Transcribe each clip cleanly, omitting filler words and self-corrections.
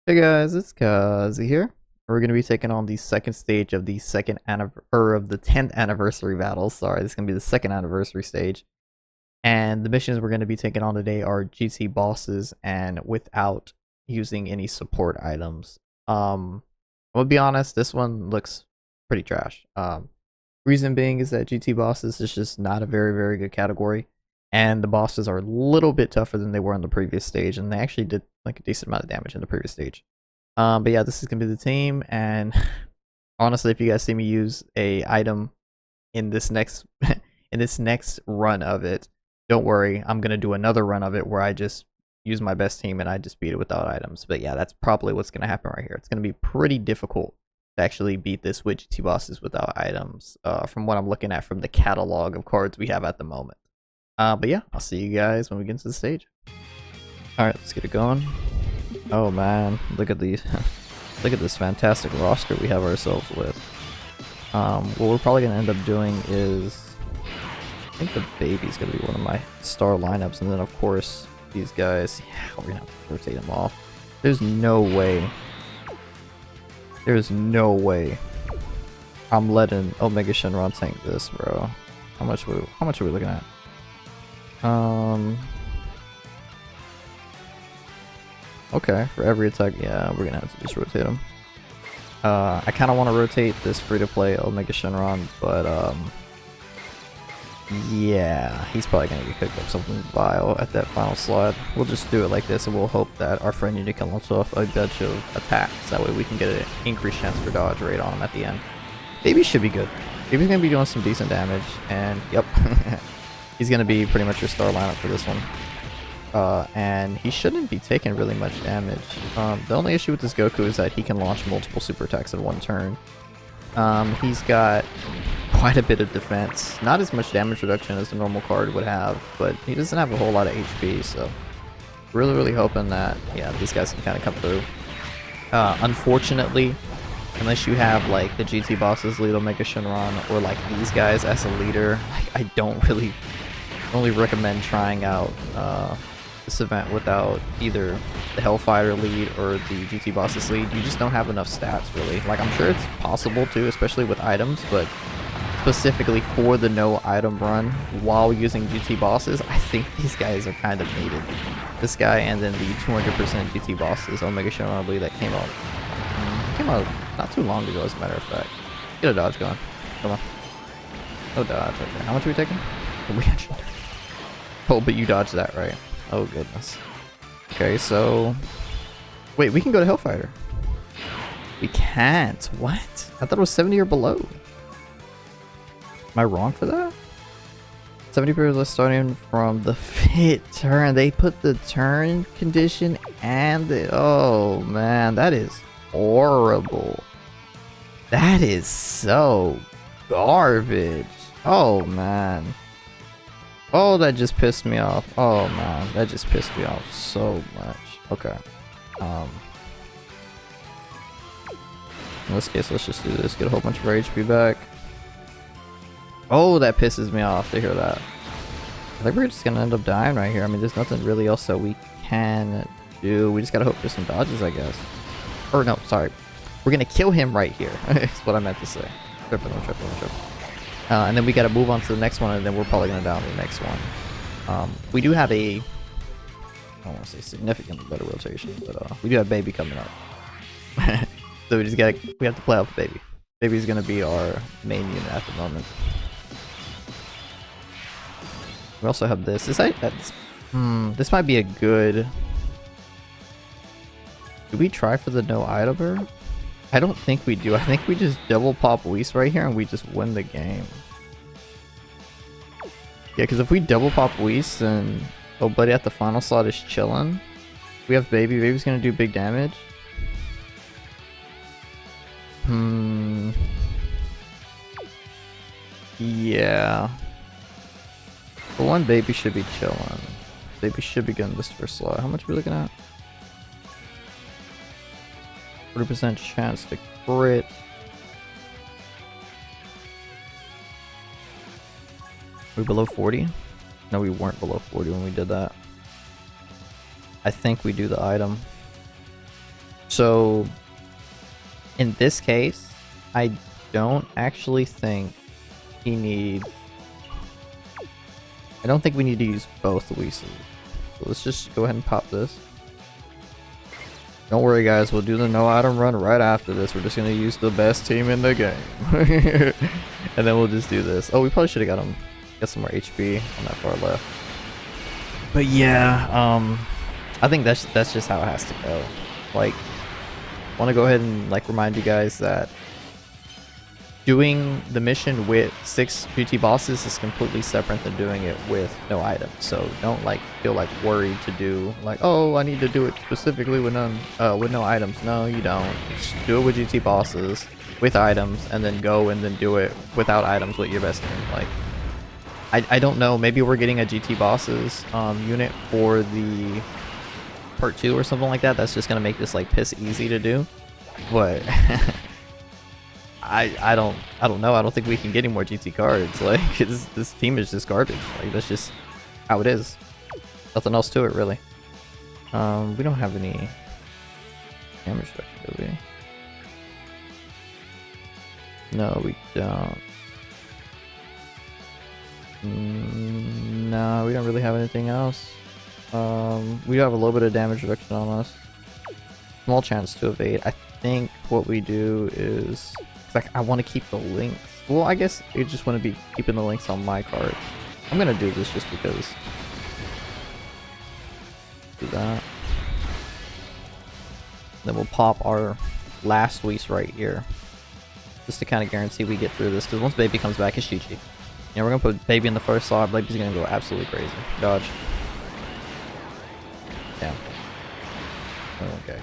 Hey guys, it's Kazi here. We're gonna be taking on the second stage of the of the 10th anniversary battle. Sorry, this is gonna be the second anniversary stage. And the missions we're gonna be taking on today are GT bosses and without using any support items. I'm gonna be honest, this one looks pretty trash. Reason being is that GT bosses is just not a very good category. And the bosses are a little bit tougher than they were in the previous stage, and they actually did like a decent amount of damage in the previous stage. But yeah, this is gonna be the team, and honestly, if you guys see me use a item in this next in this next run of it, don't worry, I'm gonna do another run of it where I just use my best team and I just beat it without items. But yeah, that's probably what's gonna happen right here. It's gonna be pretty difficult to actually beat this with GT bosses without items, from what I'm looking at from the catalog of cards we have at the moment. But yeah, I'll see you guys when we get into the stage. Alright, let's get it going. Oh man, look at these. Look at this fantastic roster we have ourselves with. What we're probably going to end up doing is, I think the baby's going to be one of my star lineups, and then of course these guys, yeah, we're going to have to rotate them off. There's no way I'm letting Omega Shenron tank this, bro. How much are we looking at? Okay, for every attack, yeah, we're gonna have to just rotate him. I kind of want to rotate this free-to-play Omega Shenron, but yeah, he's probably gonna get picked up something vile at that final slot. We'll just do it like this, and we'll hope that our friend Unit can launch off a bunch of attacks. That way we can get an increased chance for dodge rate on him at the end. Baby should be good. Baby's gonna be doing some decent damage, and yep, he's gonna be pretty much your star lineup for this one. And he shouldn't be taking really much damage. The only issue with this Goku is that he can launch multiple super attacks in one turn. He's got quite a bit of defense. Not as much damage reduction as the normal card would have, but he doesn't have a whole lot of HP, so really hoping that, yeah, these guys can kind of come through. Unfortunately, unless you have like the GT bosses lead Omega Shenron or like these guys as a leader, I don't really recommend trying out this event without either the Hellfighter lead or the GT bosses lead. You just don't have enough stats, really. Like, I'm sure it's possible to, especially with items, but specifically for the no item run while using GT bosses, I think these guys are kind of needed. This guy and then the 200% GT bosses Omega Shenron lead that came out not too long ago, as a matter of fact. Get a dodge going. Come on. No dodge. Okay. How much are we taking? Oh, but you dodged that, right? Oh, goodness. Okay, so... Wait, we can go to Hellfighter. We can't. What? I thought it was 70 or below. Am I wrong for that? 70 periods starting from the 5th turn. They put the turn condition and the... Oh, man. That is horrible. That is so garbage. Oh, man. Oh, that just pissed me off. Oh man, that just pissed me off so much. Okay. In this case, let's just do this. Get a whole bunch of our HP back. Oh, that pisses me off to hear that. I think we're just gonna end up dying right here. I mean, there's nothing really else that we can do. We just gotta hope for some dodges, I guess. Or no, sorry. We're gonna kill him right here. That's what I meant to say. Triple. And then we gotta move on to the next one, and then we're probably gonna down the next one. We do have a, I don't want to say significantly better rotation, but we do have Baby coming up. So we have to play off Baby. Baby's gonna be our main unit at the moment. We also have this. This might be a good. Do we try for the no itemer? I don't think we do. I think we just double pop Whis right here and we just win the game. Yeah, because if we double pop Whis, then oh buddy at the final slot is chilling. We have Baby. Baby's gonna do big damage. Yeah. For one, Baby should be chilling. Baby should be getting this first slot. How much are we looking at? 40% chance to crit. We below 40? No, we weren't below 40 when we did that. I think we do the item. So in this case, I don't actually think he needs. I don't think we need to use both Weasels. So let's just go ahead and pop this. Don't worry guys, we'll do the no item run right after this. We're just gonna use the best team in the game. And then we'll just do this. Oh, we probably should have got some more HP on that far left. But yeah, I think that's just how it has to go. Like, I want to go ahead and like remind you guys that doing the mission with 6 GT bosses is completely separate than doing it with no items. So don't like feel like worried to do like, oh, I need to do it specifically with no items. No, you don't. Just do it with GT bosses with items, and then go and then do it without items with your best team. Like, I don't know. Maybe we're getting a GT bosses unit for the part 2 or something like that. That's just gonna make this like piss easy to do, but. I don't know. I don't think we can get any more GT cards. Like, this team is just garbage. Like, that's just how it is. Nothing else to it, really. We don't have any damage reduction, do we? No, we don't. No, we don't really have anything else. We have a little bit of damage reduction on us. Small chance to evade. I think what we do is... like, I want to keep the links. Well, I guess you just want to be keeping the links on my card. I'm gonna do this just because. Do that. Then we'll pop our last Whis right here, just to kind of guarantee we get through this. Because once Baby comes back, it's GG. Yeah, we're gonna put Baby in the first slot. Baby's gonna go absolutely crazy. Dodge. Yeah. Okay.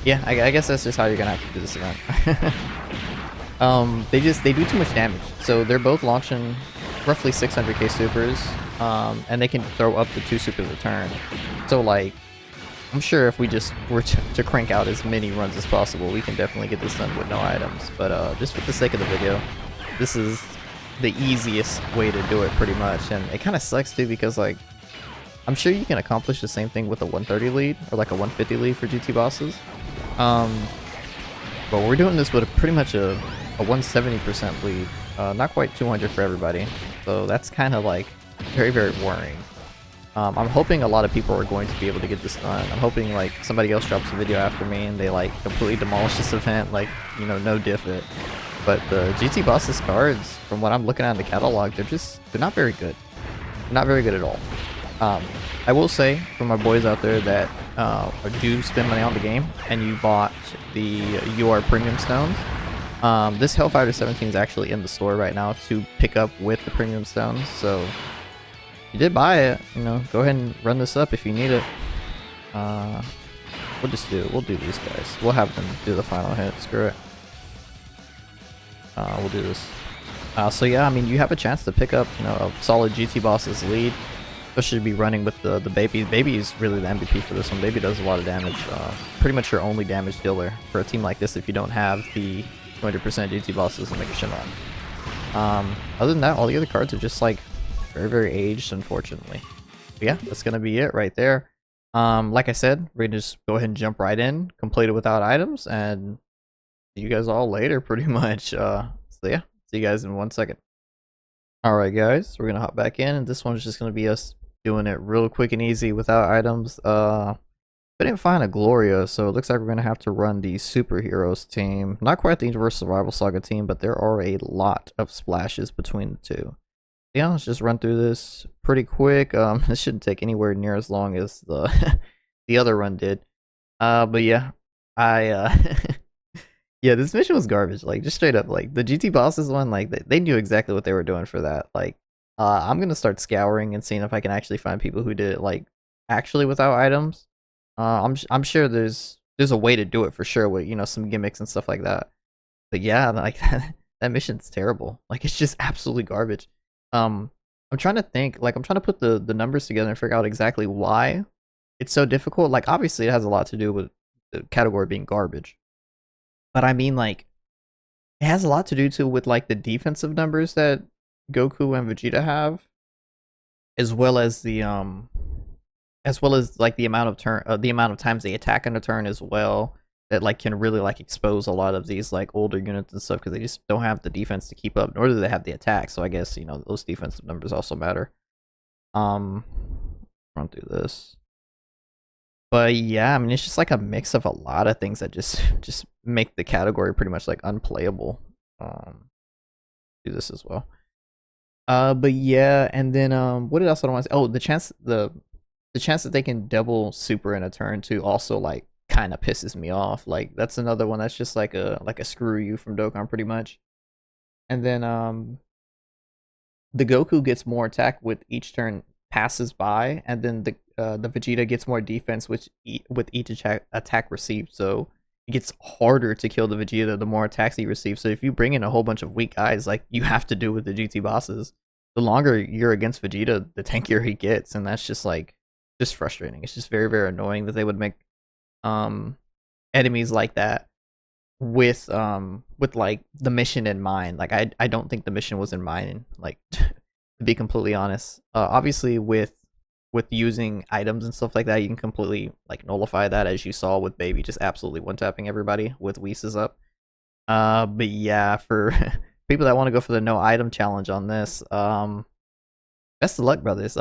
Yeah, I guess that's just how you're gonna have to do this event. They do too much damage. So they're both launching roughly 600k supers, and they can throw up to 2 supers a turn. So like, I'm sure if we just were to crank out as many runs as possible, we can definitely get this done with no items. But just for the sake of the video, this is the easiest way to do it pretty much. And it kind of sucks too, because like, I'm sure you can accomplish the same thing with a 130 lead or like a 150 lead for GT bosses. But we're doing this with pretty much a 170% lead, not quite 200 for everybody, so that's kind of like very worrying. I'm hoping a lot of people are going to be able to get this done. I'm hoping like somebody else drops a video after me and they like completely demolish this event, like, you know, no diff it. But the GT bosses cards, from what I'm looking at in the catalog, they're not very good. They're not very good at all. I will say, for my boys out there that do spend money on the game, and you bought the UR Premium Stones, this Hellfighter 17 is actually in the store right now to pick up with the Premium Stones, so if you did buy it, you know, go ahead and run this up if you need it. We'll do these guys. We'll have them do the final hit, screw it. We'll do this. So yeah, I mean, you have a chance to pick up, you know, a solid GT bosses lead. Especially be running with the Baby. Baby is really the MVP for this one. Baby does a lot of damage. Pretty much your only damage dealer for a team like this if you don't have the 200% GT bosses to make a shit on. Other than that, all the other cards are just like very aged, unfortunately. But yeah, that's gonna be it right there. Like I said, we're gonna just go ahead and jump right in, complete it without items, and see you guys all later, pretty much. So yeah, see you guys in 1 second. Alright guys, we're gonna hop back in, and this one's just gonna be us doing it real quick and easy without items. We didn't find a Gloria, so it looks like we're gonna have to run the superheroes team. Not quite the Universe Survival Saga team, but there are a lot of splashes between the two. Yeah, let's just run through this pretty quick. This shouldn't take anywhere near as long as the the other run did. But yeah, yeah, this mission was garbage. Like, just straight up, like the GT bosses one, like they knew exactly what they were doing for that. Like, I'm gonna start scouring and seeing if I can actually find people who did it like actually without items. I'm sure there's a way to do it for sure with, you know, some gimmicks and stuff like that. But yeah, like that mission's terrible. Like, it's just absolutely garbage. I'm trying to think, like I'm trying to put the numbers together and figure out exactly why it's so difficult. Like, obviously it has a lot to do with the category being garbage. But I mean, like, it has a lot to do too with like the defensive numbers that Goku and Vegeta have, as well as like the amount of times they attack in a turn as well. that like can really like expose a lot of these like older units and stuff because they just don't have the defense to keep up, nor do they have the attack. So I guess those defensive numbers also matter. Run through this, but yeah, I mean it's just like a mix of a lot of things that just make the category pretty much like unplayable. Do this as well. But yeah, and then what else I want to say? Oh, the chance that they can double super in a turn too also like kind of pisses me off. Like that's another one that's just like a screw you from Dokkan pretty much. And then the Goku gets more attack with each turn passes by, and then the Vegeta gets more defense with each attack received. So it gets harder to kill the Vegeta the more attacks he receives. So if you bring in a whole bunch of weak guys, like you have to do with the GT bosses, the longer you're against Vegeta, the tankier he gets, and that's just frustrating. It's just very very annoying that they would make enemies like that with like the mission in mind. Like I don't think the mission was in mind, like to be completely honest. Obviously with using items and stuff like that, you can completely like nullify that, as you saw with Baby just absolutely one tapping everybody with Whis up. But yeah, for people that want to go for the no item challenge on this, best of luck, brothers.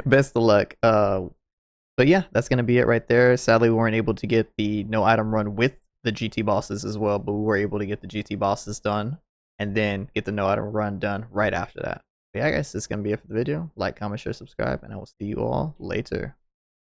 Best of luck. But yeah, that's gonna be it right there. Sadly, we weren't able to get the no item run with the GT bosses as well, but we were able to get the GT bosses done and then get the no item run done right after that. But yeah, guys, this is gonna be it for the video. Like, comment, share, subscribe, and I will see you all later.